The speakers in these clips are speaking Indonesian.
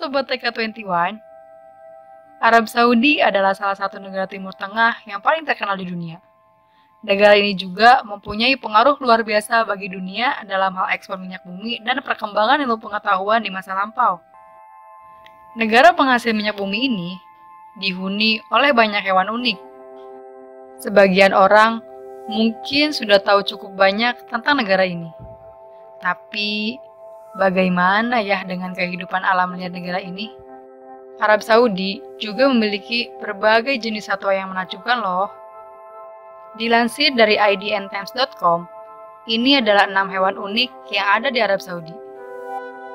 Sobat TK21, Arab Saudi adalah salah satu negara Timur Tengah yang paling terkenal di dunia. Negara ini juga mempunyai pengaruh luar biasa bagi dunia dalam hal ekspor minyak bumi dan perkembangan ilmu pengetahuan di masa lampau. Negara penghasil minyak bumi ini dihuni oleh banyak hewan unik. Sebagian orang mungkin sudah tahu cukup banyak tentang negara ini. Tapi, bagaimana ya dengan kehidupan alam liar negara ini? Arab Saudi juga memiliki berbagai jenis satwa yang menakjubkan loh. Dilansir dari idntimes.com, ini adalah 6 hewan unik yang ada di Arab Saudi.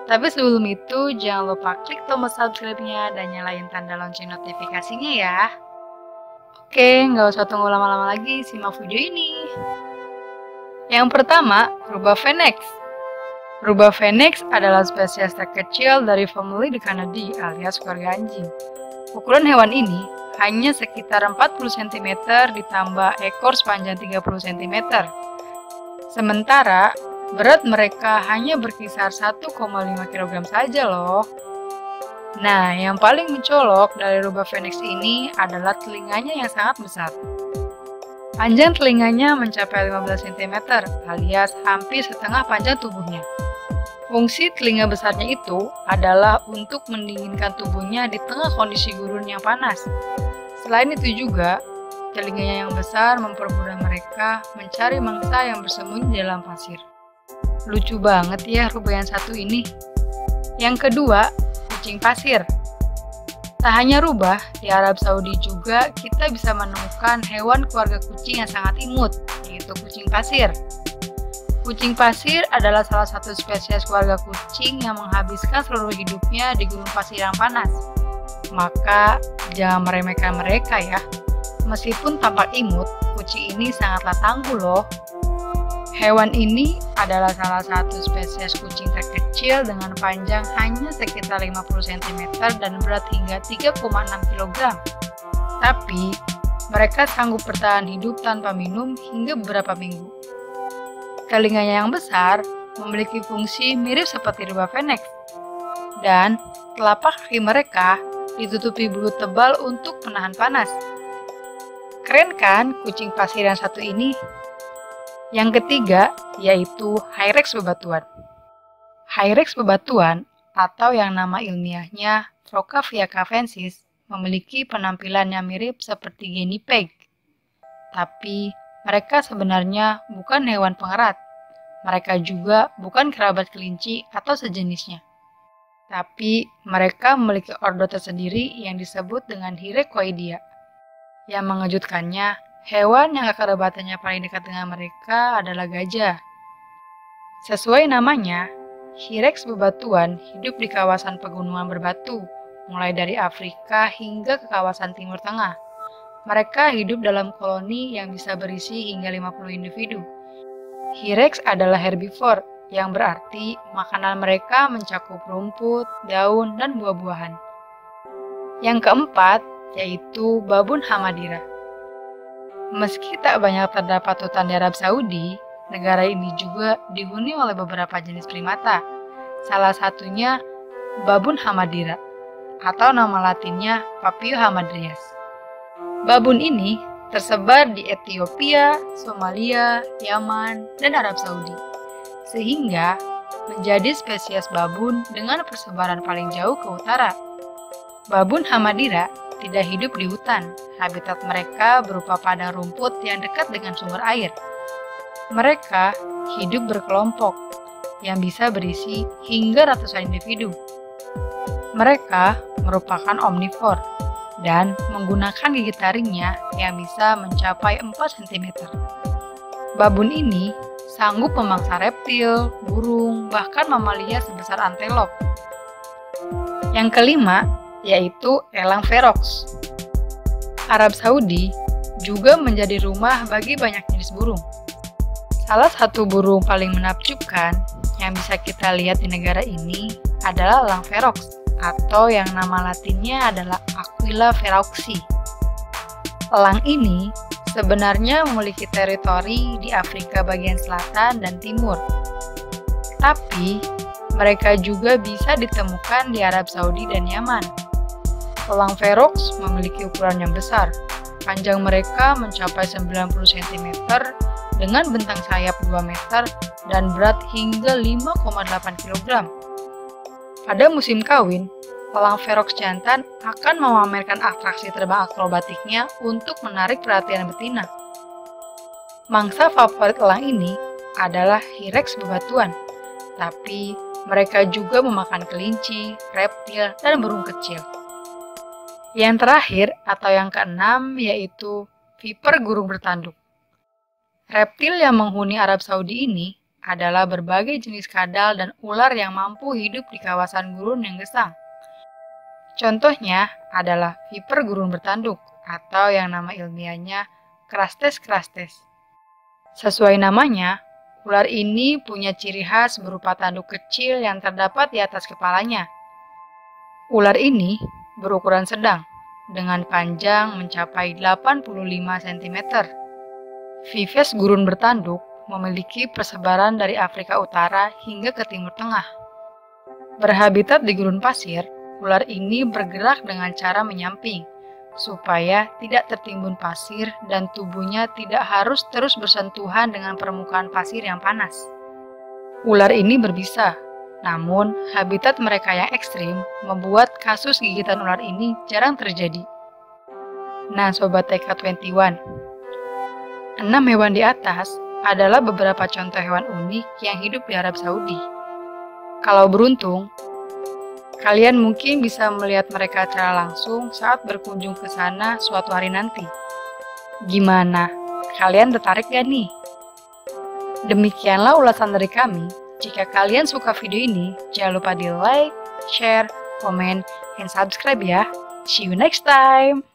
Tapi sebelum itu, jangan lupa klik tombol subscribe-nya dan nyalain tanda lonceng notifikasinya ya. Oke, nggak usah tunggu lama-lama lagi, simak video ini. Yang pertama, rubah Phoenix. Rubah Phoenix adalah spesies terkecil dari famili Decanidae alias keluarga anjing. Ukuran hewan ini hanya sekitar 40 cm ditambah ekor sepanjang 30 cm. Sementara berat mereka hanya berkisar 1,5 kg saja loh. Nah, yang paling mencolok dari rubah Phoenix ini adalah telinganya yang sangat besar. Panjang telinganya mencapai 15 cm alias hampir setengah panjang tubuhnya. Fungsi telinga besarnya itu adalah untuk mendinginkan tubuhnya di tengah kondisi gurun yang panas. Selain itu juga, telinganya yang besar mempermudah mereka mencari mangsa yang bersembunyi di dalam pasir. Lucu banget ya rubah yang satu ini. Yang kedua, kucing pasir. Tak hanya rubah, di Arab Saudi juga kita bisa menemukan hewan keluarga kucing yang sangat imut, yaitu kucing pasir. Kucing pasir adalah salah satu spesies keluarga kucing yang menghabiskan seluruh hidupnya di gurun pasir yang panas. Maka, jangan meremehkan mereka ya. Meskipun tampak imut, kucing ini sangatlah tangguh loh. Hewan ini adalah salah satu spesies kucing terkecil dengan panjang hanya sekitar 50 cm dan berat hingga 3,6 kg. Tapi, mereka sanggup bertahan hidup tanpa minum hingga beberapa minggu. Telinganya yang besar memiliki fungsi mirip seperti rubah Phoenix, dan telapak kaki mereka ditutupi bulu tebal untuk menahan panas. Keren kan kucing pasir yang satu ini? Yang ketiga yaitu Hyrax bebatuan. Hyrax bebatuan atau yang nama ilmiahnya Trocavia cavensis memiliki penampilan yang mirip seperti guinea pig. Tapi mereka sebenarnya bukan hewan pengerat. Mereka juga bukan kerabat kelinci atau sejenisnya. Tapi mereka memiliki ordo tersendiri yang disebut dengan Hyracoidea. Yang mengejutkannya, hewan yang kekerabatannya paling dekat dengan mereka adalah gajah. Sesuai namanya, Hyrax bebatuan hidup di kawasan pegunungan berbatu, mulai dari Afrika hingga ke kawasan Timur Tengah. Mereka hidup dalam koloni yang bisa berisi hingga 50 individu. Hyrax adalah herbivore, yang berarti makanan mereka mencakup rumput, daun, dan buah-buahan. Yang keempat, yaitu babun hamadira. Meski tak banyak terdapat hutan di Arab Saudi, negara ini juga dihuni oleh beberapa jenis primata. Salah satunya babun hamadira, atau nama latinnya Papio hamadryas. Babun ini tersebar di Ethiopia, Somalia, Yaman, dan Arab Saudi, sehingga menjadi spesies babun dengan persebaran paling jauh ke utara. Babun hamadira tidak hidup di hutan, habitat mereka berupa padang rumput yang dekat dengan sumber air. Mereka hidup berkelompok, yang bisa berisi hingga ratusan individu. Mereka merupakan omnivor, dan menggunakan gigi taringnya yang bisa mencapai 4 cm. Babun ini sanggup memangsa reptil, burung, bahkan mamalia sebesar antelop. Yang kelima, yaitu elang ferox. Arab Saudi juga menjadi rumah bagi banyak jenis burung. Salah satu burung paling menakjubkan yang bisa kita lihat di negara ini adalah elang ferox, atau yang nama latinnya adalah Aquila feroxi. Elang ini sebenarnya memiliki teritori di Afrika bagian selatan dan timur. Tapi, Mereka juga bisa ditemukan di Arab Saudi dan Yaman. Elang ferox memiliki ukuran yang besar. Panjang mereka mencapai 90 cm dengan bentang sayap 2 meter dan berat hingga 5,8 kg. Pada musim kawin, elang ferox jantan akan memamerkan atraksi terbang akrobatiknya untuk menarik perhatian betina. Mangsa favorit elang ini adalah Hyrax bebatuan, tapi mereka juga memakan kelinci, reptil, dan burung kecil. Yang terakhir atau yang keenam yaitu viper gurun bertanduk. Reptil yang menghuni Arab Saudi ini adalah berbagai jenis kadal dan ular yang mampu hidup di kawasan gurun yang gesang. Contohnya adalah viper gurun bertanduk atau yang nama ilmiahnya Crastes crastes. Sesuai namanya, ular ini punya ciri khas berupa tanduk kecil yang terdapat di atas kepalanya. Ular ini berukuran sedang, dengan panjang mencapai 85 cm. Vives gurun bertanduk memiliki persebaran dari Afrika Utara hingga ke Timur Tengah. Berhabitat di gurun pasir, ular ini bergerak dengan cara menyamping, supaya tidak tertimbun pasir dan tubuhnya tidak harus terus bersentuhan dengan permukaan pasir yang panas. Ular ini berbisa, namun habitat mereka yang ekstrim membuat kasus gigitan ular ini jarang terjadi. Nah Sobat TK21, 6 hewan di atas adalah beberapa contoh hewan unik yang hidup di Arab Saudi. Kalau beruntung, kalian mungkin bisa melihat mereka secara langsung saat berkunjung ke sana suatu hari nanti. Gimana? Kalian tertarik gak nih? Demikianlah ulasan dari kami. Jika kalian suka video ini, jangan lupa di like, share, komen, dan subscribe ya. See you next time!